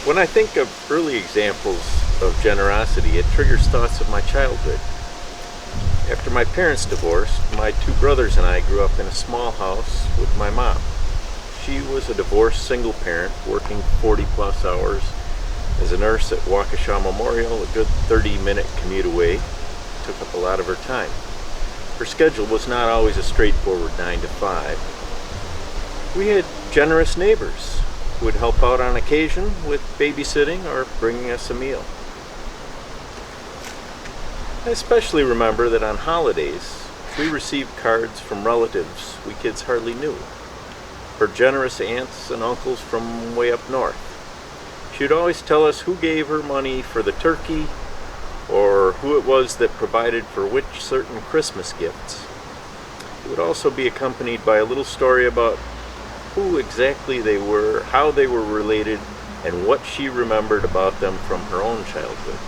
When I think of early examples of generosity, it triggers thoughts of my childhood. After my parents divorced, my two brothers and I grew up in a small house with my mom. She was a divorced single parent working 40 plus hours as a nurse at Waukesha Memorial, a good 30-minute commute away. It took up a lot of her time. Her schedule was not always a straightforward 9 to 5. We had generous neighbors who would help out on occasion with babysitting or bringing us a meal. I especially remember that on holidays, we received cards from relatives we kids hardly knew. Her generous aunts and uncles from way up north. She would always tell us who gave her money for the turkey or who it was that provided for which certain Christmas gifts. It would also be accompanied by a little story about who exactly they were, how they were related, and what she remembered about them from her own childhood.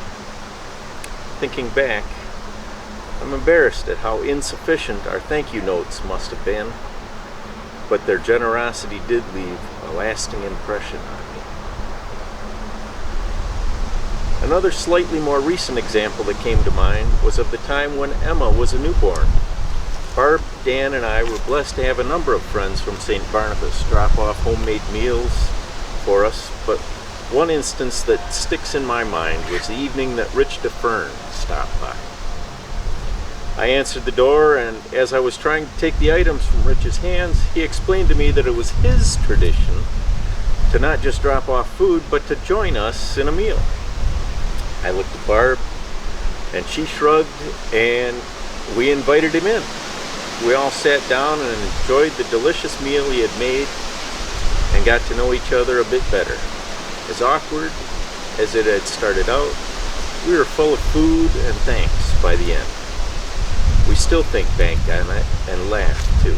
Thinking back, I'm embarrassed at how insufficient our thank you notes must have been, but their generosity did leave a lasting impression on me. Another slightly more recent example that came to mind was of the time when Emma was a newborn. Barb, Dan, and I were blessed to have a number of friends from St. Barnabas drop off homemade meals for us, but one instance that sticks in my mind was the evening that Rich DeFern stopped by. I answered the door, and as I was trying to take the items from Rich's hands, he explained to me that it was his tradition to not just drop off food, but to join us in a meal. I looked at Barb, and she shrugged, and we invited him in. We all sat down and enjoyed the delicious meal he had made and got to know each other a bit better. As awkward as it had started out, we were full of food and thanks by the end. We still think back on it and laugh too.